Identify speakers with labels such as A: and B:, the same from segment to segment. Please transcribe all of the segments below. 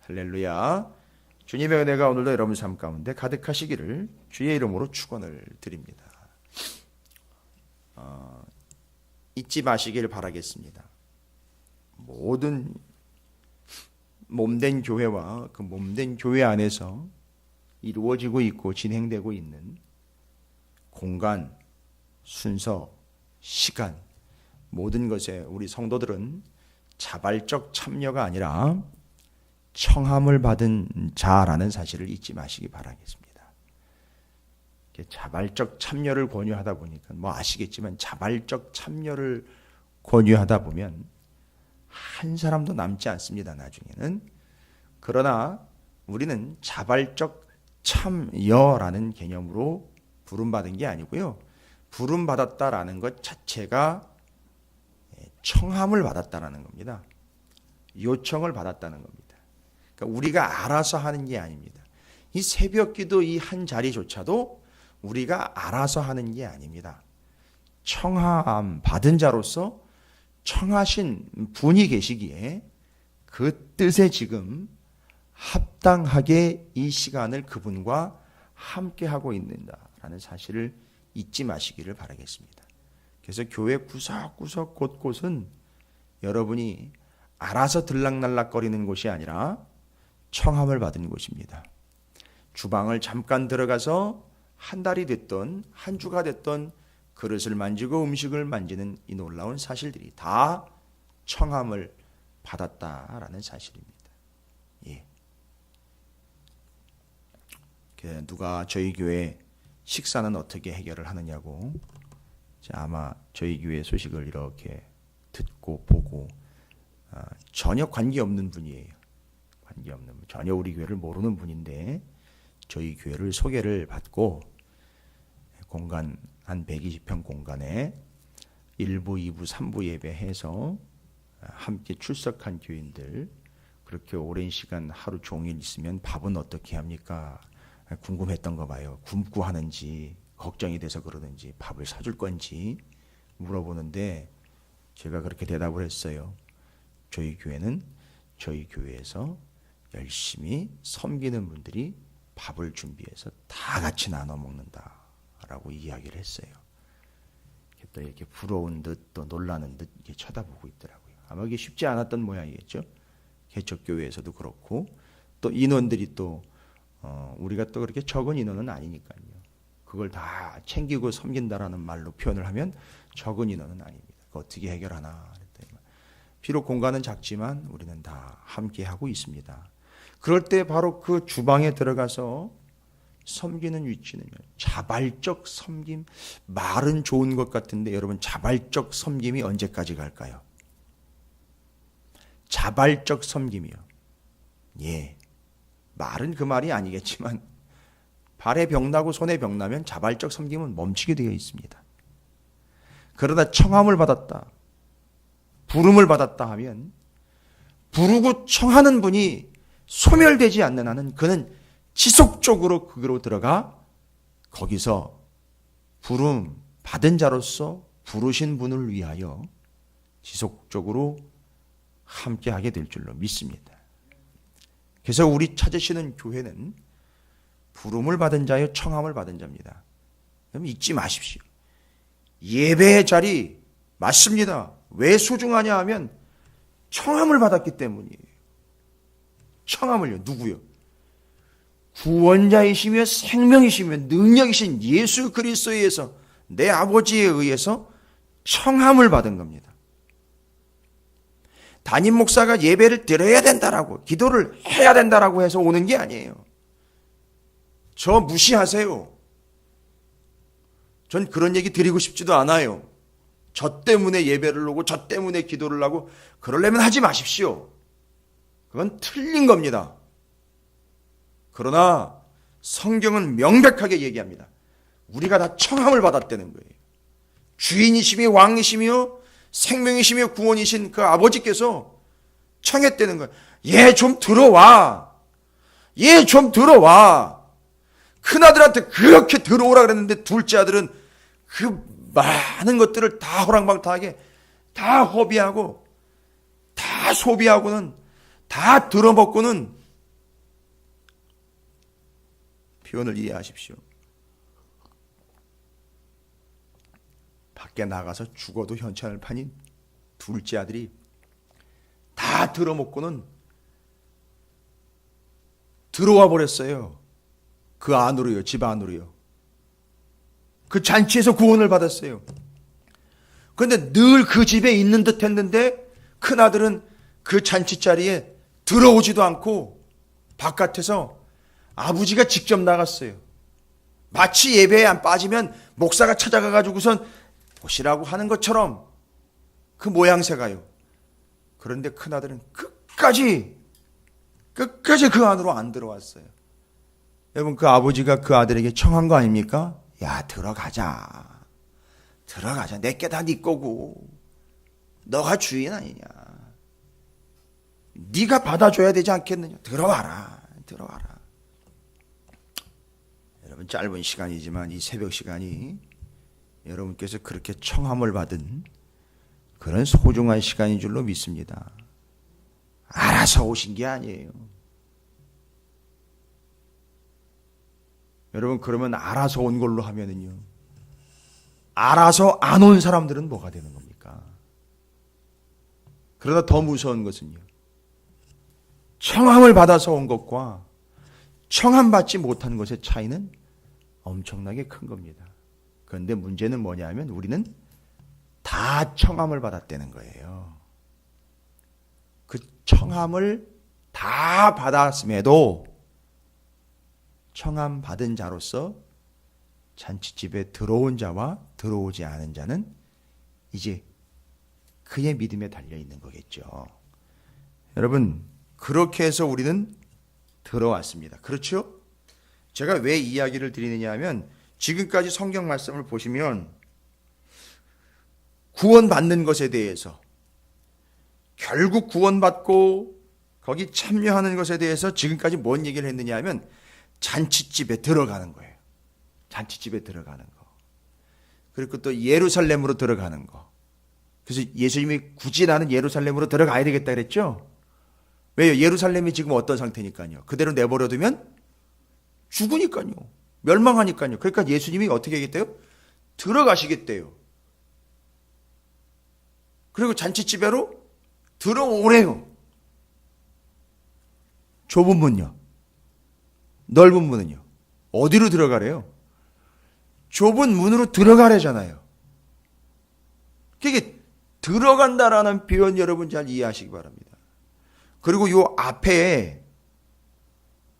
A: 할렐루야. 주님의 은혜가 오늘도 여러분 삶 가운데 가득하시기를 주의 이름으로 축원을 드립니다. 잊지 마시길 바라겠습니다. 모든 몸된 교회와 그 몸된 교회 안에서 이루어지고 있고 진행되고 있는 공간, 순서, 시간, 모든 것에 우리 성도들은 자발적 참여가 아니라 청함을 받은 자라는 사실을 잊지 마시기 바라겠습니다. 자발적 참여를 권유하다 보니까 아시겠지만 자발적 참여를 권유하다 보면 한 사람도 남지 않습니다. 나중에는. 그러나 우리는 자발적 참여라는 개념으로 부름받은 게 아니고요. 부름받았다라는 것 자체가 청함을 받았다라는 겁니다. 요청을 받았다는 겁니다. 그러니까 우리가 알아서 하는 게 아닙니다. 이 새벽기도 이 한 자리조차도 우리가 알아서 하는 게 아닙니다. 청함 받은 자로서 청하신 분이 계시기에 그 뜻에 지금 합당하게 이 시간을 그분과 함께 하고 있는다라는 사실을 잊지 마시기를 바라겠습니다. 그래서 교회 구석구석 곳곳은 여러분이 알아서 들락날락거리는 곳이 아니라 청함을 받은 곳입니다. 주방을 잠깐 들어가서 한 달이 됐던 한 주가 됐던 그릇을 만지고 음식을 만지는 이 놀라운 사실들이 다 청함을 받았다라는 사실입니다. 예. 누가 저희 교회 식사는 어떻게 해결을 하느냐고 아마 저희 교회 소식을 이렇게 듣고 보고 전혀 관계없는 분이에요. 관계없는 분, 전혀 우리 교회를 모르는 분인데 저희 교회를 소개를 받고 공간 한 120평 공간에 1부, 2부, 3부 예배해서 함께 출석한 교인들 그렇게 오랜 시간 하루 종일 있으면 밥은 어떻게 합니까? 궁금했던 거 봐요. 굶고 하는지 걱정이 돼서 그러는지 밥을 사줄 건지 물어보는데 제가 그렇게 대답을 했어요. 저희 교회는 저희 교회에서 열심히 섬기는 분들이 밥을 준비해서 다 같이 나눠 먹는다라고 이야기를 했어요. 또 이렇게 부러운 듯 또 놀라는 듯 이렇게 쳐다보고 있더라고요. 아마 이게 쉽지 않았던 모양이겠죠. 개척교회에서도 그렇고 또 인원들이 또 우리가 또 그렇게 적은 인원은 아니니까요. 그걸 다 챙기고 섬긴다라는 말로 표현을 하면 적은 인원은 아닙니다. 어떻게 해결하나 그랬더니 비록 공간은 작지만 우리는 다 함께 하고 있습니다. 그럴 때 바로 그 주방에 들어가서 섬기는 위치는 자발적 섬김. 말은 좋은 것 같은데 여러분 자발적 섬김이 언제까지 갈까요? 자발적 섬김이요. 예. 말은 그 말이 아니겠지만 발에 병 나고 손에 병 나면 자발적 섬김은 멈추게 되어 있습니다. 그러다 청함을 받았다, 부름을 받았다 하면 부르고 청하는 분이 소멸되지 않는 한은 그는 지속적으로 거기로 들어가 거기서 부름 받은 자로서 부르신 분을 위하여 지속적으로 함께하게 될 줄로 믿습니다. 그래서 우리 찾으시는 교회는 부름을 받은 자요 청함을 받은 자입니다. 그럼 잊지 마십시오. 예배의 자리 맞습니다. 왜 소중하냐 하면 청함을 받았기 때문이에요. 청함을요. 누구요? 구원자이시며 생명이시며 능력이신 예수 그리스도에 의해서 내 아버지에 의해서 청함을 받은 겁니다. 담임 목사가 예배를 드려야 된다라고 기도를 해야 된다라고 해서 오는 게 아니에요. 저 무시하세요. 전 그런 얘기 드리고 싶지도 않아요. 저 때문에 예배를 오고 저 때문에 기도를 하고 그러려면 하지 마십시오. 그건 틀린 겁니다. 그러나 성경은 명백하게 얘기합니다. 우리가 다 청함을 받았다는 거예요. 주인이시며 왕이시며 생명이시며 구원이신 그 아버지께서 청했다는 거예요. 얘 좀 들어와. 얘 좀 들어와. 큰아들한테 그렇게 들어오라 그랬는데 둘째 아들은 그 많은 것들을 다 호랑방탕하게 다 허비하고 다 소비하고는 다 들어먹고는 표현을 이해하십시오. 밖에 나가서 죽어도 현찮을 판인 둘째 아들이 다 들어먹고는 들어와 버렸어요. 그 안으로요, 집 안으로요. 그 잔치에서 구원을 받았어요. 그런데 늘 그 집에 있는 듯 했는데 큰아들은 그 잔치 자리에 들어오지도 않고 바깥에서 아버지가 직접 나갔어요. 마치 예배에 안 빠지면 목사가 찾아가가지고선 오시라고 하는 것처럼 그 모양새가요. 그런데 큰아들은 끝까지 그 안으로 안 들어왔어요. 여러분, 그 아버지가 그 아들에게 청한 거 아닙니까? 야, 들어가자. 내게 다 네 거고. 너가 주인 아니냐. 네가 받아줘야 되지 않겠느냐. 들어와라. 여러분, 짧은 시간이지만 이 새벽 시간이 여러분께서 그렇게 청함을 받은 그런 소중한 시간인 줄로 믿습니다. 알아서 오신 게 아니에요. 여러분, 그러면 알아서 온 걸로 하면은요, 알아서 안 온 사람들은 뭐가 되는 겁니까? 그러나 더 무서운 것은요, 청함을 받아서 온 것과 청함받지 못한 것의 차이는 엄청나게 큰 겁니다. 그런데 문제는 뭐냐면 우리는 다 청함을 받았다는 거예요. 그 청함을 다 받았음에도 청함 받은 자로서 잔치집에 들어온 자와 들어오지 않은 자는 이제 그의 믿음에 달려 있는 거겠죠. 여러분, 그렇게 해서 우리는 들어왔습니다. 그렇죠? 제가 왜 이야기를 드리느냐 하면 지금까지 성경 말씀을 보시면 구원받는 것에 대해서, 결국 구원받고 거기 참여하는 것에 대해서 지금까지 뭔 얘기를 했느냐 하면 잔치집에 들어가는 거예요. 잔치집에 들어가는 거. 그리고 또 예루살렘으로 들어가는 거. 그래서 예수님이 굳이 나는 예루살렘으로 들어가야 되겠다 그랬죠? 왜요? 예루살렘이 지금 어떤 상태니까요. 그대로 내버려두면 죽으니까요. 멸망하니까요. 그러니까 예수님이 어떻게 하겠대요? 들어가시겠대요. 그리고 잔치집에로 들어오래요. 좁은 문요. 넓은 문은요. 어디로 들어가래요? 좁은 문으로 들어가래잖아요. 그게 들어간다라는 표현 여러분 잘 이해하시기 바랍니다. 그리고 요 앞에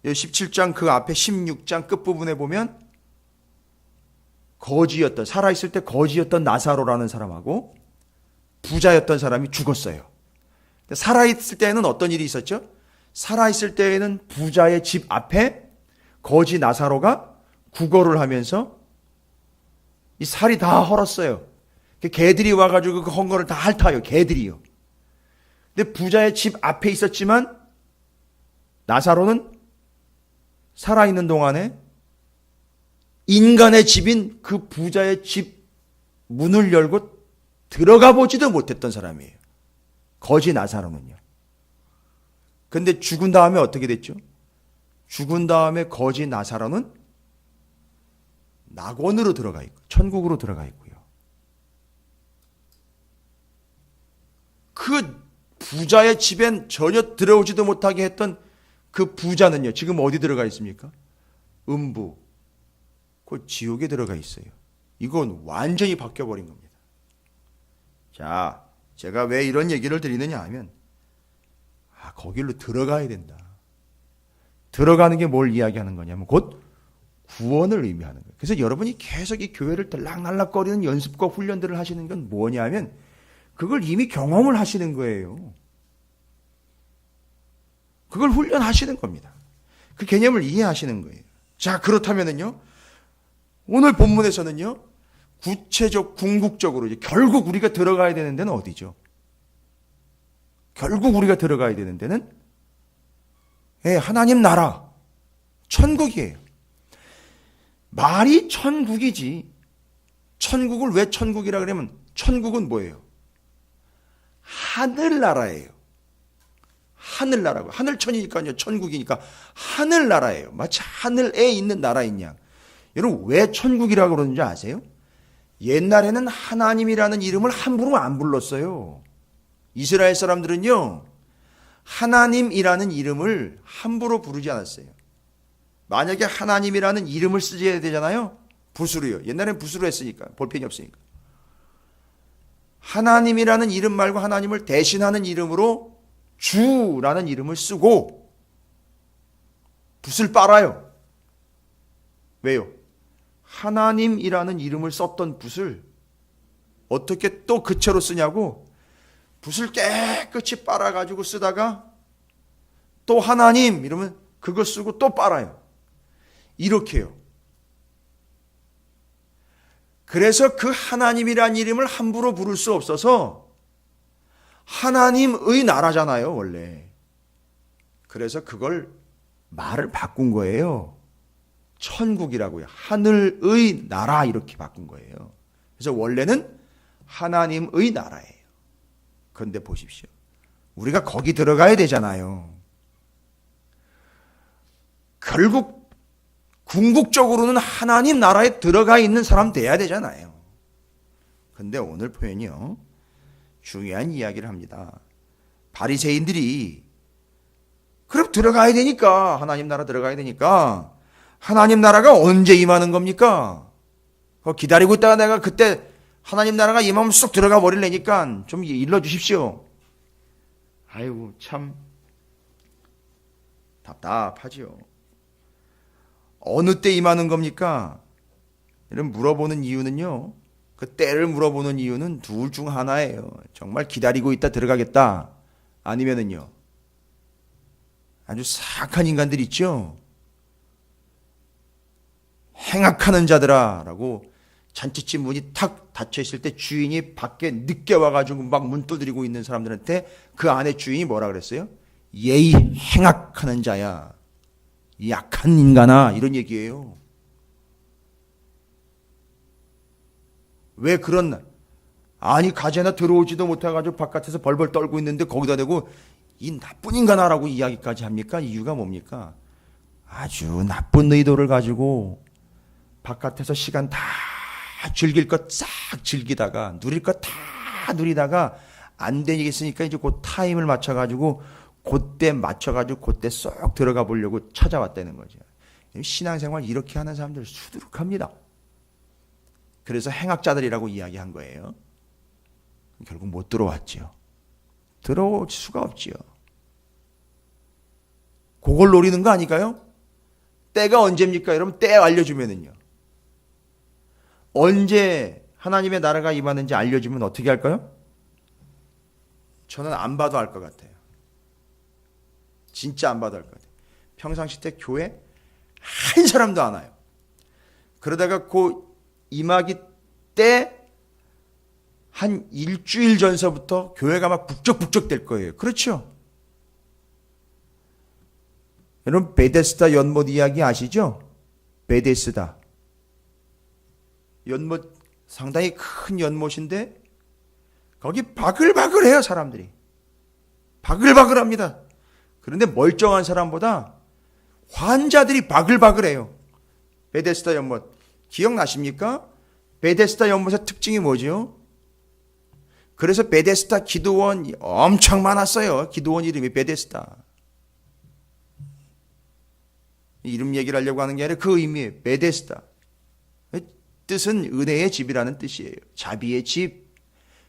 A: 17장 그 앞에 16장 끝부분에 보면 거지였던, 살아있을 때 거지였던 나사로라는 사람하고 부자였던 사람이 죽었어요. 살아있을 때에는 어떤 일이 있었죠? 살아있을 때에는 부자의 집 앞에 거지 나사로가 구걸을 하면서 이 살이 다 헐었어요. 개들이 와가지고 그 헝거를 다 핥아요. 개들이요. 근데 부자의 집 앞에 있었지만 나사로는 살아있는 동안에 인간의 집인 그 부자의 집 문을 열고 들어가 보지도 못했던 사람이에요. 거지 나사로는요. 근데 죽은 다음에 어떻게 됐죠? 죽은 다음에 거지 나사로는 낙원으로 들어가 있고 천국으로 들어가 있고요. 그 부자의 집엔 전혀 들어오지도 못하게 했던 그 부자는요, 지금 어디 들어가 있습니까? 음부, 그 지옥에 들어가 있어요. 이건 완전히 바뀌어버린 겁니다. 자, 제가 왜 이런 얘기를 드리느냐 하면, 거길로 들어가야 된다. 들어가는 게 뭘 이야기하는 거냐면 곧 구원을 의미하는 거예요. 그래서 여러분이 계속 이 교회를 들락날락거리는 연습과 훈련들을 하시는 건 뭐냐면 그걸 이미 경험을 하시는 거예요. 그걸 훈련하시는 겁니다. 그 개념을 이해하시는 거예요. 자, 그렇다면은요, 오늘 본문에서는요, 구체적, 궁극적으로 결국 우리가 들어가야 되는 데는 어디죠? 결국 우리가 들어가야 되는 데는 하나님 나라, 천국이에요. 말이 천국이지. 천국을 왜 천국이라 그러면 천국은 뭐예요? 하늘나라예요. 하늘나라고. 하늘천이니까요. 천국이니까 하늘나라예요. 마치 하늘에 있는 나라인 양. 여러분 왜 천국이라고 그러는지 아세요? 옛날에는 하나님이라는 이름을 함부로 안 불렀어요. 이스라엘 사람들은요. 하나님이라는 이름을 함부로 부르지 않았어요. 만약에 하나님이라는 이름을 쓰셔야 되잖아요. 붓으로요. 옛날엔 붓으로 했으니까. 볼펜이 없으니까. 하나님이라는 이름 말고 하나님을 대신하는 이름으로 주라는 이름을 쓰고 붓을 빨아요. 왜요? 하나님이라는 이름을 썼던 붓을 어떻게 또 그 채로 쓰냐고 붓을 깨끗이 빨아가지고 쓰다가 또 하나님 이러면 그거 쓰고 또 빨아요. 이렇게요. 그래서 그 하나님이란 이름을 함부로 부를 수 없어서 하나님의 나라잖아요, 원래. 그래서 그걸 말을 바꾼 거예요. 천국이라고요. 하늘의 나라 이렇게 바꾼 거예요. 그래서 원래는 하나님의 나라예요. 그런데 보십시오. 우리가 거기 들어가야 되잖아요. 결국 궁극적으로는 하나님 나라에 들어가 있는 사람 돼야 되잖아요. 그런데 오늘 표현이요. 중요한 이야기를 합니다. 바리새인들이 그럼 들어가야 되니까 하나님 나라 들어가야 되니까 하나님 나라가 언제 임하는 겁니까? 기다리고 있다가 내가 그때 하나님 나라가 임하면 쏙 들어가 버리려니까 좀 일러주십시오. 아이고 참 답답하지요. 어느 때 임하는 겁니까? 이런 물어보는 이유는요. 그 때를 물어보는 이유는 둘 중 하나예요. 정말 기다리고 있다 들어가겠다. 아니면은요. 아주 사악한 인간들 있죠. 행악하는 자들아라고 잔치집 문이 탁 닫혀 있을 때 주인이 밖에 늦게 와가지고 막 문 두드리고 있는 사람들한테 그 안에 주인이 뭐라 그랬어요? 예의 행악하는 자야. 약한 인간아 이런 얘기예요. 왜 그런 날? 아니 가재나 들어오지도 못해가지고 바깥에서 벌벌 떨고 있는데 거기다 대고 이 나쁜 인간아라고 이야기까지 합니까? 이유가 뭡니까? 아주 나쁜 의도를 가지고 바깥에서 시간 다 즐길 것 싹 즐기다가 누릴 것 다 누리다가 안 되겠으니까 이제 그 타임을 맞춰가지고 그때 맞춰가지고 그때 쏙 들어가 보려고 찾아왔다는 거죠. 신앙생활 이렇게 하는 사람들 수두룩합니다. 그래서 행악자들이라고 이야기한 거예요. 결국 못 들어왔지요. 들어올 수가 없지요. 그걸 노리는 거 아닐까요? 때가 언제입니까? 여러분 때 알려주면은요. 언제 하나님의 나라가 임하는지 알려주면 어떻게 할까요? 저는 안 봐도 알 것 같아요. 진짜 안 봐도 알 것 같아요. 평상시 때 교회 한 사람도 안 와요. 그러다가 그 임하기 때 한 일주일 전서부터 교회가 막 북적북적 될 거예요. 그렇죠? 여러분 베데스다 연못 이야기 아시죠? 베데스다 연못 상당히 큰 연못인데 거기 바글바글해요. 사람들이 바글바글합니다. 그런데 멀쩡한 사람보다 환자들이 바글바글해요. 베데스다 연못 기억나십니까? 베데스다 연못의 특징이 뭐죠? 그래서 베데스다 기도원 엄청 많았어요. 기도원 이름이 베데스다. 이름 얘기를 하려고 하는 게 아니라 그 의미예요. 베데스다. 뜻은 은혜의 집이라는 뜻이에요. 자비의 집.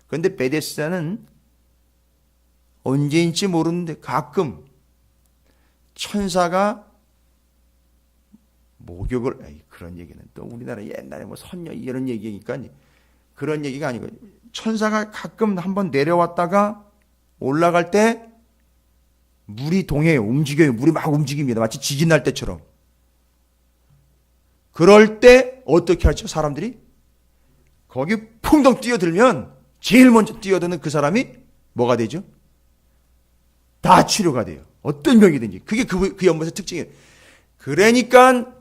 A: 그런데 베데스다는 언제인지 모르는데 가끔 천사가 목욕을 그런 얘기는 또 우리나라 옛날에 뭐 선녀 이런 얘기니까 그런 얘기가 아니고 천사가 가끔 한번 내려왔다가 올라갈 때 물이 동해요. 움직여요. 물이 막 움직입니다. 마치 지진 날 때처럼. 그럴 때 어떻게 하죠? 사람들이 거기 풍덩 뛰어들면 제일 먼저 뛰어드는 그 사람이 뭐가 되죠? 다 치료가 돼요. 어떤 병이든지. 그게 그 연못의 특징이에요. 그러니까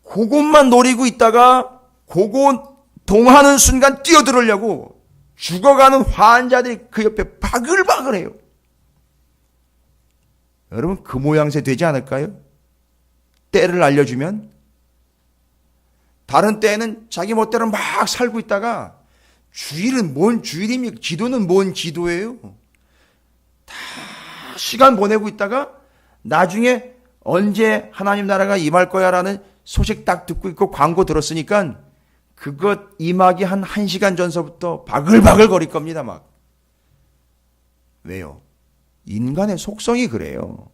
A: 그것만 노리고 있다가 그거 동하는 순간 뛰어들으려고 죽어가는 환자들이 그 옆에 바글바글해요. 여러분 그 모양새 되지 않을까요? 때를 알려주면. 다른 때는 자기 멋대로 막 살고 있다가 주일은 뭔 주일입니까? 기도는 뭔 기도예요? 다 시간 보내고 있다가 나중에 언제 하나님 나라가 임할 거야 라는 소식 딱 듣고 있고 광고 들었으니까 그것 임하기 한 1시간 전서부터 바글바글 거릴 겁니다. 막. 왜요? 인간의 속성이 그래요.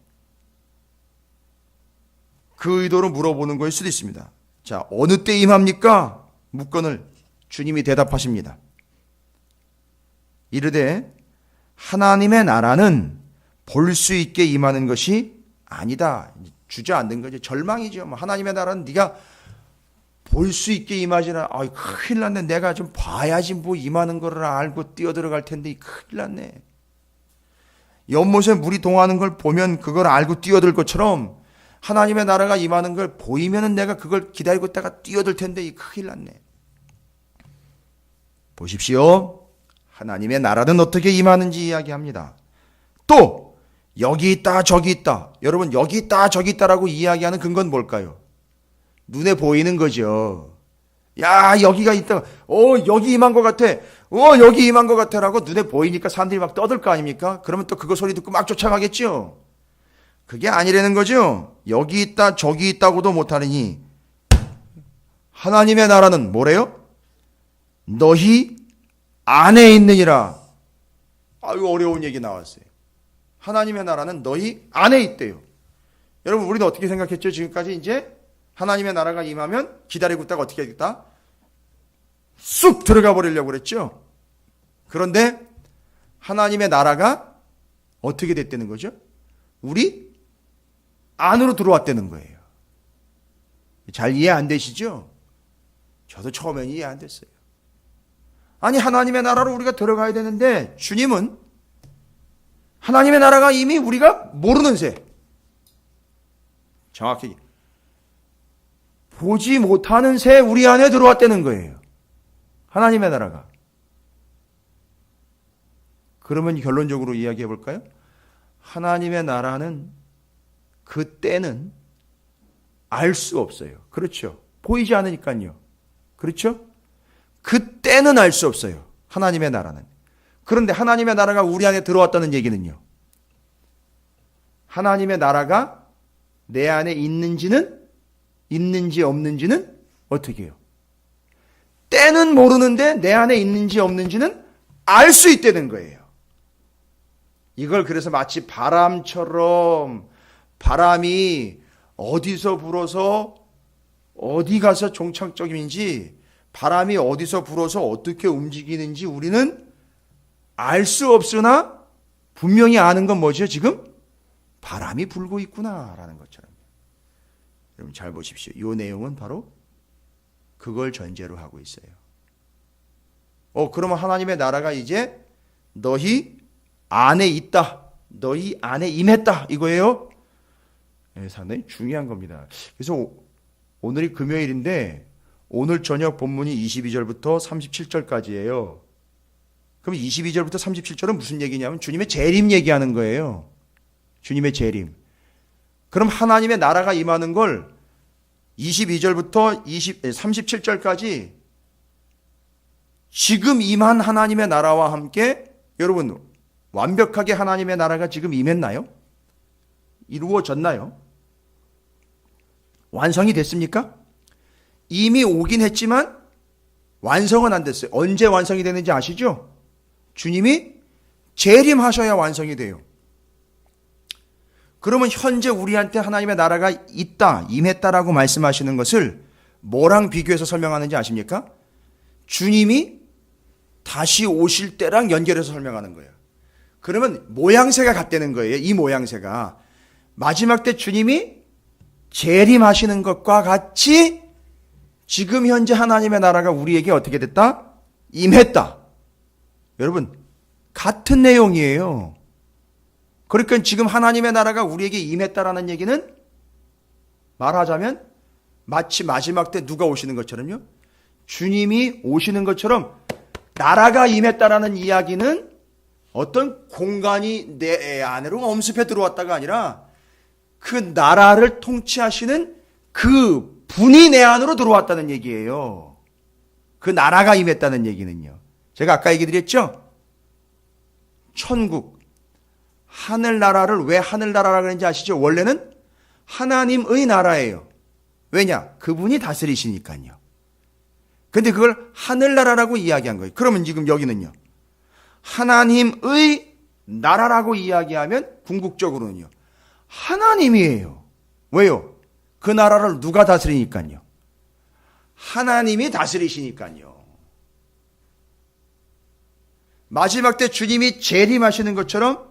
A: 그 의도로 물어보는 거일 수도 있습니다. 자, 어느 때 임합니까? 묻건을 주님이 대답하십니다. 이르되 하나님의 나라는 볼 수 있게 임하는 것이 아니다. 주저앉는 거죠. 절망이죠. 하나님의 나라는 네가 볼 수 있게 임하지나. 아이 큰일 났네. 내가 좀 봐야지 뭐 임하는 거를 알고 뛰어들어갈 텐데 큰일 났네. 연못에 물이 동하는 걸 보면 그걸 알고 뛰어들 것처럼 하나님의 나라가 임하는 걸 보이면은 내가 그걸 기다리고 있다가 뛰어들 텐데 큰일 났네. 보십시오. 하나님의 나라는 어떻게 임하는지 이야기합니다. 또 여기 있다 저기 있다. 여러분 여기 있다 저기 있다라고 이야기하는 근거는 뭘까요? 눈에 보이는 거죠. 야 여기가 있다. 여기 임한 것 같아. 여기 임한 것 같아라고 눈에 보이니까 사람들이 막 떠들 거 아닙니까? 그러면 또 그거 소리 듣고 막 쫓아가겠죠. 그게 아니라는 거죠. 여기 있다 저기 있다고도 못하느니 하나님의 나라는 뭐래요? 너희 안에 있느니라. 아유 어려운 얘기 나왔어요. 하나님의 나라는 너희 안에 있대요. 여러분 우리는 어떻게 생각했죠? 지금까지 이제 하나님의 나라가 임하면 기다리고 있다가 어떻게 하겠다? 쑥 들어가 버리려고 그랬죠. 그런데 하나님의 나라가 어떻게 됐다는 거죠? 우리 안으로 들어왔다는 거예요. 잘 이해 안 되시죠? 저도 처음에는 이해 안 됐어요. 아니 하나님의 나라로 우리가 들어가야 되는데 주님은 하나님의 나라가 이미 우리가 모르는 새, 정확히 보지 못하는 새 우리 안에 들어왔다는 거예요. 하나님의 나라가. 그러면 결론적으로 이야기해 볼까요? 하나님의 나라는 그때는 알 수 없어요. 그렇죠? 보이지 않으니까요. 그렇죠? 그때는 알 수 없어요. 하나님의 나라는. 그런데 하나님의 나라가 우리 안에 들어왔다는 얘기는요. 하나님의 나라가 내 안에 있는지 없는지는 어떻게 해요? 때는 모르는데 내 안에 있는지 없는지는 알 수 있다는 거예요. 이걸 그래서 마치 바람처럼 바람이 어디서 불어서 어디 가서 종착점인지 바람이 어디서 불어서 어떻게 움직이는지 우리는 알 수 없으나 분명히 아는 건 뭐죠? 지금 바람이 불고 있구나라는 것처럼. 여러분 잘 보십시오. 이 내용은 바로 그걸 전제로 하고 있어요. 그러면 하나님의 나라가 이제 너희 안에 있다. 너희 안에 임했다. 이거예요. 상당히 중요한 겁니다. 그래서 오늘이 금요일인데 오늘 저녁 본문이 22절부터 37절까지예요. 그럼 22절부터 37절은 무슨 얘기냐면 주님의 재림 얘기하는 거예요. 주님의 재림. 그럼 하나님의 나라가 임하는 걸 22절부터 37절까지 지금 임한 하나님의 나라와 함께 여러분 완벽하게 하나님의 나라가 지금 임했나요? 이루어졌나요? 완성이 됐습니까? 이미 오긴 했지만 완성은 안 됐어요. 언제 완성이 되는지 아시죠? 주님이 재림하셔야 완성이 돼요. 그러면 현재 우리한테 하나님의 나라가 있다, 임했다라고 말씀하시는 것을 뭐랑 비교해서 설명하는지 아십니까? 주님이 다시 오실 때랑 연결해서 설명하는 거예요. 그러면 모양새가 같다는 거예요. 이 모양새가. 마지막 때 주님이 재림하시는 것과 같이 지금 현재 하나님의 나라가 우리에게 어떻게 됐다? 임했다. 여러분, 같은 내용이에요. 그러니까 지금 하나님의 나라가 우리에게 임했다라는 얘기는 말하자면 마치 마지막 때 누가 오시는 것처럼요. 주님이 오시는 것처럼 나라가 임했다라는 이야기는 어떤 공간이 내 안으로 엄습해 들어왔다가 아니라 그 나라를 통치하시는 그 분이 내 안으로 들어왔다는 얘기예요. 그 나라가 임했다는 얘기는요. 제가 아까 얘기 드렸죠? 천국, 하늘나라를 왜 하늘나라라고 그랬는지 아시죠? 원래는 하나님의 나라예요. 왜냐? 그분이 다스리시니까요. 근데 그걸 하늘나라라고 이야기한 거예요. 그러면 지금 여기는요. 하나님의 나라라고 이야기하면 궁극적으로는요. 하나님이에요. 왜요? 그 나라를 누가 다스리니까요. 하나님이 다스리시니까요. 마지막 때 주님이 재림하시는 것처럼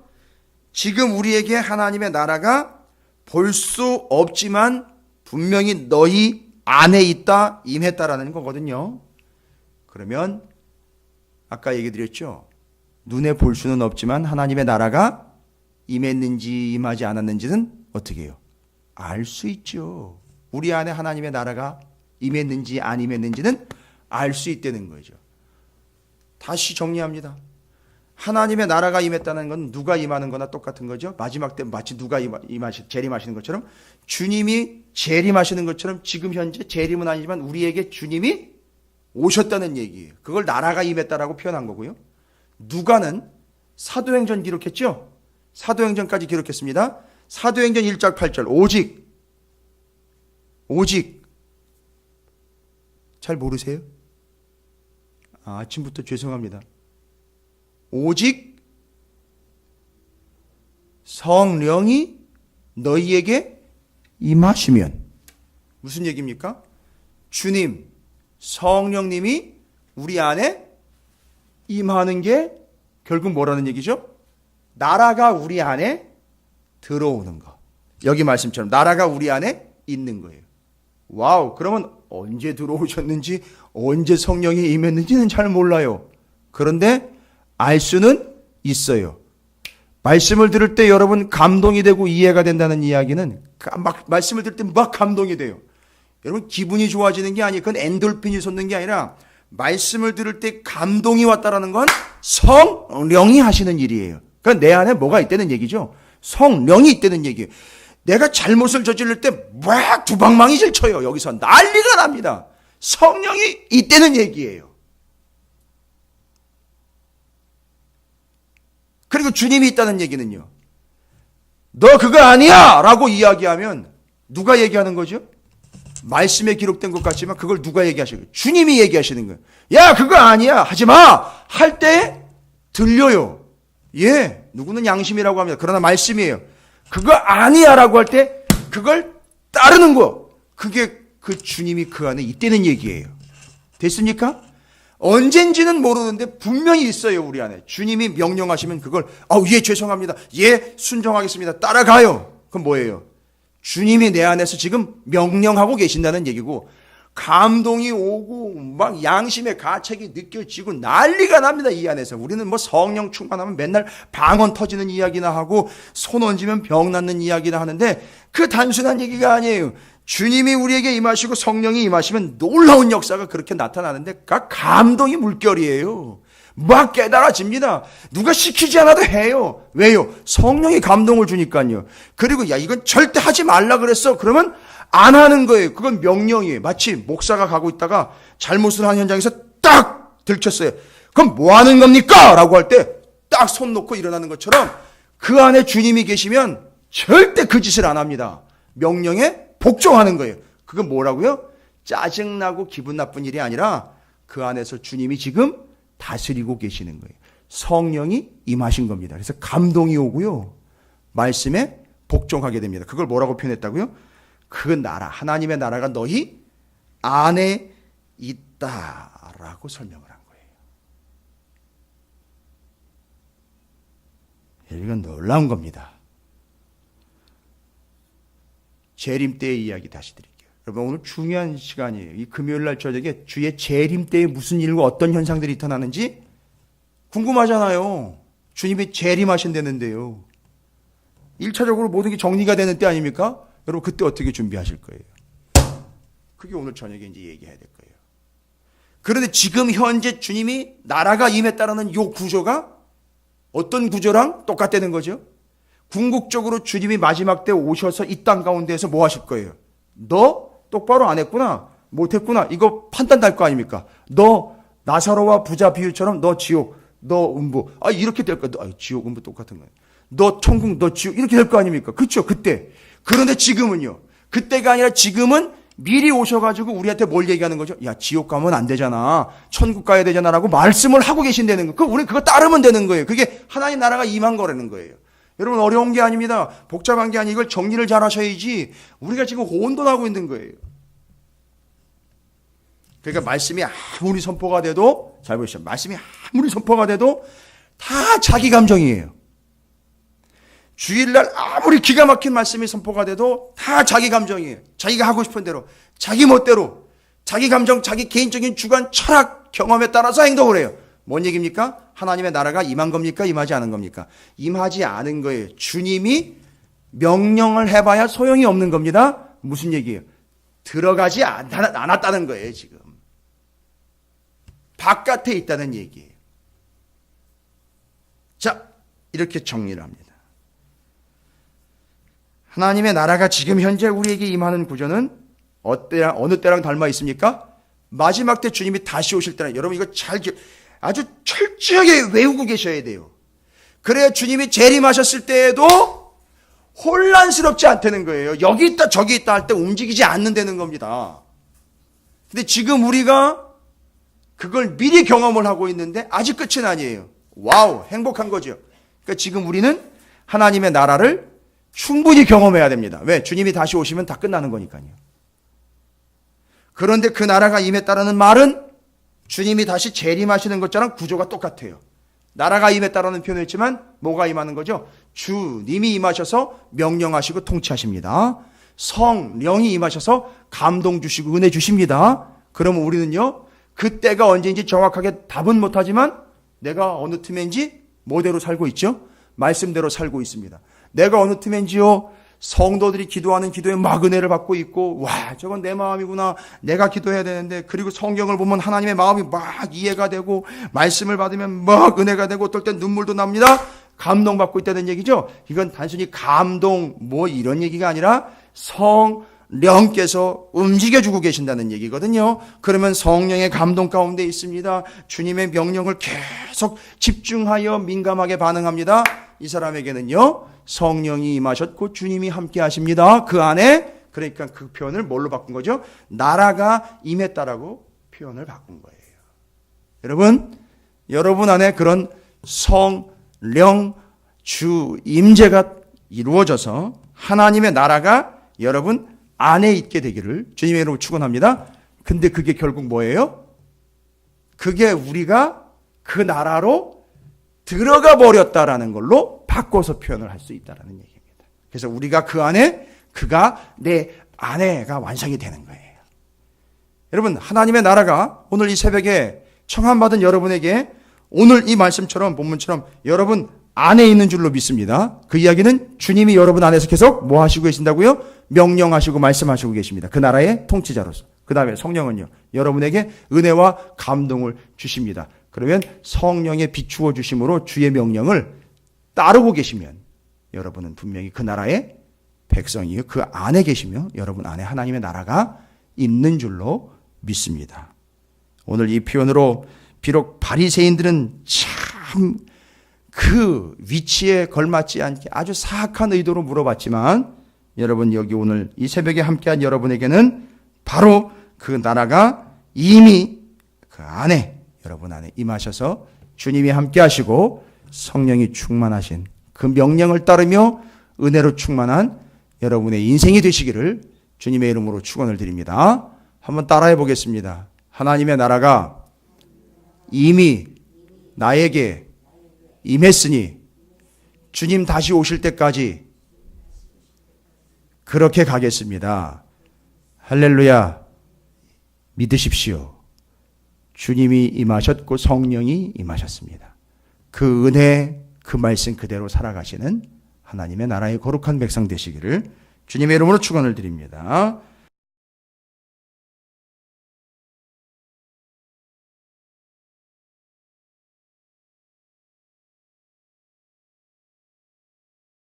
A: 지금 우리에게 하나님의 나라가 볼 수 없지만 분명히 너희 안에 있다, 임했다라는 거거든요. 그러면 아까 얘기 드렸죠. 눈에 볼 수는 없지만 하나님의 나라가 임했는지 임하지 않았는지는 어떻게 해요? 알 수 있죠. 우리 안에 하나님의 나라가 임했는지 안 임했는지는 알 수 있다는 거죠. 다시 정리합니다. 하나님의 나라가 임했다는 건 누가 임하는 거나 똑같은 거죠. 마지막 때 마치 누가 재림하시는 것처럼 주님이 재림하시는 것처럼 지금 현재 재림은 아니지만 우리에게 주님이 오셨다는 얘기예요. 그걸 나라가 임했다라고 표현한 거고요. 누가는 사도행전 기록했죠. 사도행전까지 기록했습니다. 사도행전 1장 8절 오직 잘 모르세요? 아침부터 죄송합니다. 오직 성령이 너희에게 임하시면 무슨 얘기입니까? 주님, 성령님이 우리 안에 임하는 게 결국 뭐라는 얘기죠? 나라가 우리 안에 들어오는 거. 여기 말씀처럼 나라가 우리 안에 있는 거예요. 와우, 그러면 언제 들어오셨는지 언제 성령이 임했는지는 잘 몰라요. 그런데 알 수는 있어요. 말씀을 들을 때 여러분 감동이 되고 이해가 된다는 이야기는 막 말씀을 들을 때 막 감동이 돼요. 여러분 기분이 좋아지는 게 아니에요. 그건 엔돌핀이 솟는 게 아니라 말씀을 들을 때 감동이 왔다라는 건 성령이 하시는 일이에요. 그러니까 내 안에 뭐가 있다는 얘기죠. 성령이 있다는 얘기예요. 내가 잘못을 저지를 때 막 두방망이질 쳐요. 여기서 난리가 납니다. 성령이 있다는 얘기예요. 그리고 주님이 있다는 얘기는요. 너 그거 아니야! 라고 이야기하면 누가 얘기하는 거죠? 말씀에 기록된 것 같지만 그걸 누가 얘기하시는 거예요? 주님이 얘기하시는 거예요. 야, 그거 아니야! 하지 마! 할 때 들려요. 예, 누구는 양심이라고 합니다. 그러나 말씀이에요. 그거 아니야! 라고 할 때 그걸 따르는 거. 그게 그 주님이 그 안에 있다는 얘기예요. 됐습니까? 언젠지는 모르는데 분명히 있어요. 우리 안에 주님이 명령하시면 그걸 예, 죄송합니다. 예, 순종하겠습니다. 따라가요. 그건 뭐예요? 주님이 내 안에서 지금 명령하고 계신다는 얘기고 감동이 오고 막 양심의 가책이 느껴지고 난리가 납니다. 이 안에서 우리는 뭐 성령 충만하면 맨날 방언 터지는 이야기나 하고 손 얹으면 병 낫는 이야기나 하는데 그 단순한 얘기가 아니에요. 주님이 우리에게 임하시고 성령이 임하시면 놀라운 역사가 그렇게 나타나는데 그 감동이 물결이에요. 막 깨달아집니다. 누가 시키지 않아도 해요. 왜요? 성령이 감동을 주니까요. 그리고 야, 이건 절대 하지 말라 그랬어. 그러면 안 하는 거예요. 그건 명령이에요. 마치 목사가 가고 있다가 잘못을 한 현장에서 딱 들켰어요. 그럼 뭐 하는 겁니까? 라고 할 때 딱 손 놓고 일어나는 것처럼 그 안에 주님이 계시면 절대 그 짓을 안 합니다. 명령에 복종하는 거예요. 그건 뭐라고요? 짜증나고 기분 나쁜 일이 아니라 그 안에서 주님이 지금 다스리고 계시는 거예요. 성령이 임하신 겁니다. 그래서 감동이 오고요. 말씀에 복종하게 됩니다. 그걸 뭐라고 표현했다고요? 그 나라, 하나님의 나라가 너희 안에 있다라고 설명을 한 거예요. 이건 놀라운 겁니다. 재림 때의 이야기 다시 드릴게요. 여러분 오늘 중요한 시간이에요. 이 금요일 날 저녁에 주의 재림 때에 무슨 일과 어떤 현상들이 나타나는지 궁금하잖아요. 주님이 재림하신다는데요. 1차적으로 모든 게 정리가 되는 때 아닙니까? 여러분 그때 어떻게 준비하실 거예요? 그게 오늘 저녁에 이제 얘기해야 될 거예요. 그런데 지금 현재 주님이 나라가 임했다라는 이 구조가 어떤 구조랑 똑같다는 거죠? 궁극적으로 주님이 마지막 때 오셔서 이 땅 가운데에서 뭐 하실 거예요? 너 똑바로 안 했구나, 못했구나, 이거 판단 날 거 아닙니까? 너 나사로와 부자 비유처럼 너 지옥, 너 음부, 이렇게 될 거야. 지옥, 음부 똑같은 거예요. 너 천국, 너 지옥, 이렇게 될 거 아닙니까? 그렇죠, 그때. 그런데 지금은요, 그때가 아니라 지금은 미리 오셔가지고 우리한테 뭘 얘기하는 거죠? 야, 지옥 가면 안 되잖아, 천국 가야 되잖아라고 말씀을 하고 계신다는 거. 우리 그거 따르면 되는 거예요. 그게 하나님 나라가 임한 거라는 거예요. 여러분, 어려운 게 아닙니다. 복잡한 게 아니, 이걸 정리를 잘 하셔야지. 우리가 지금 혼돈하고 있는 거예요. 그러니까 말씀이 아무리 선포가 돼도, 잘 보시죠, 말씀이 아무리 선포가 돼도 다 자기 감정이에요. 주일날 아무리 기가 막힌 말씀이 선포가 돼도 다 자기 감정이에요. 자기가 하고 싶은 대로, 자기 멋대로, 자기 감정, 자기 개인적인 주관, 철학, 경험에 따라서 행동을 해요. 뭔 얘기입니까? 하나님의 나라가 임한 겁니까? 임하지 않은 겁니까? 임하지 않은 거예요. 주님이 명령을 해봐야 소용이 없는 겁니다. 무슨 얘기예요? 들어가지 않았다는 거예요, 지금. 바깥에 있다는 얘기예요. 자, 이렇게 정리를 합니다. 하나님의 나라가 지금 현재 우리에게 임하는 구조는 어느 때랑 닮아 있습니까? 마지막 때 주님이 다시 오실 때는, 여러분 이거 아주 철저하게 외우고 계셔야 돼요. 그래야 주님이 재림하셨을 때에도 혼란스럽지 않다는 거예요. 여기 있다 저기 있다 할 때 움직이지 않는다는 겁니다. 근데 지금 우리가 그걸 미리 경험을 하고 있는데 아직 끝은 아니에요. 와우, 행복한 거죠. 그러니까 지금 우리는 하나님의 나라를 충분히 경험해야 됩니다. 왜? 주님이 다시 오시면 다 끝나는 거니까요. 그런데 그 나라가 임했다라는 말은 주님이 다시 재림하시는 것처럼 구조가 똑같아요. 나라가 임했다라는 표현을 했지만 뭐가 임하는 거죠? 주님이 임하셔서 명령하시고 통치하십니다. 성령이 임하셔서 감동 주시고 은혜 주십니다. 그러면 우리는요, 그때가 언제인지 정확하게 답은 못하지만 내가 어느 틈인지 뭐대로 살고 있죠? 말씀대로 살고 있습니다. 내가 어느 틈인지요, 성도들이 기도하는 기도에 막 은혜를 받고 있고, 와, 저건 내 마음이구나, 내가 기도해야 되는데, 그리고 성경을 보면 하나님의 마음이 막 이해가 되고, 말씀을 받으면 막 은혜가 되고, 어떨 땐 눈물도 납니다. 감동받고 있다는 얘기죠. 이건 단순히 감동 뭐 이런 얘기가 아니라 성령께서 움직여주고 계신다는 얘기거든요. 그러면 성령의 감동 가운데 있습니다. 주님의 명령을 계속 집중하여 민감하게 반응합니다. 이 사람에게는요, 성령이 임하셨고 주님이 함께 하십니다. 그 안에, 그러니까 그 표현을 뭘로 바꾼 거죠? 나라가 임했다라고 표현을 바꾼 거예요. 여러분 안에 그런 성령 주 임재가 이루어져서 하나님의 나라가 여러분 안에 있게 되기를 주님의 이름으로 축원합니다. 근데 그게 결국 뭐예요? 그게 우리가 그 나라로 들어가 버렸다라는 걸로 바꿔서 표현을 할 수 있다라는 얘기입니다. 그래서 우리가 그 안에, 그가 내 안에가 완성이 되는 거예요. 여러분, 하나님의 나라가 오늘 이 새벽에 청함받은 여러분에게 오늘 이 말씀처럼, 본문처럼 여러분 안에 있는 줄로 믿습니다. 그 이야기는 주님이 여러분 안에서 계속 뭐 하시고 계신다고요? 명령하시고 말씀하시고 계십니다. 그 나라의 통치자로서. 그 다음에 성령은요, 여러분에게 은혜와 감동을 주십니다. 그러면 성령에 비추어 주심으로 주의 명령을 따르고 계시면 여러분은 분명히 그 나라의 백성이요, 그 안에 계시며 여러분 안에 하나님의 나라가 있는 줄로 믿습니다. 오늘 이 표현으로 비록 바리새인들은 참 그 위치에 걸맞지 않게 아주 사악한 의도로 물어봤지만, 여러분 여기 오늘 이 새벽에 함께한 여러분에게는 바로 그 나라가 이미 그 안에, 여러분 안에 임하셔서 주님이 함께 하시고 성령이 충만하신 그 명령을 따르며 은혜로 충만한 여러분의 인생이 되시기를 주님의 이름으로 축원을 드립니다. 한번 따라해 보겠습니다. 하나님의 나라가 이미 나에게 임했으니 주님 다시 오실 때까지 그렇게 가겠습니다. 할렐루야. 믿으십시오. 주님이 임하셨고 성령이 임하셨습니다. 그 은혜, 그 말씀 그대로 살아가시는 하나님의 나라의 거룩한 백성 되시기를 주님의 이름으로 축원을 드립니다.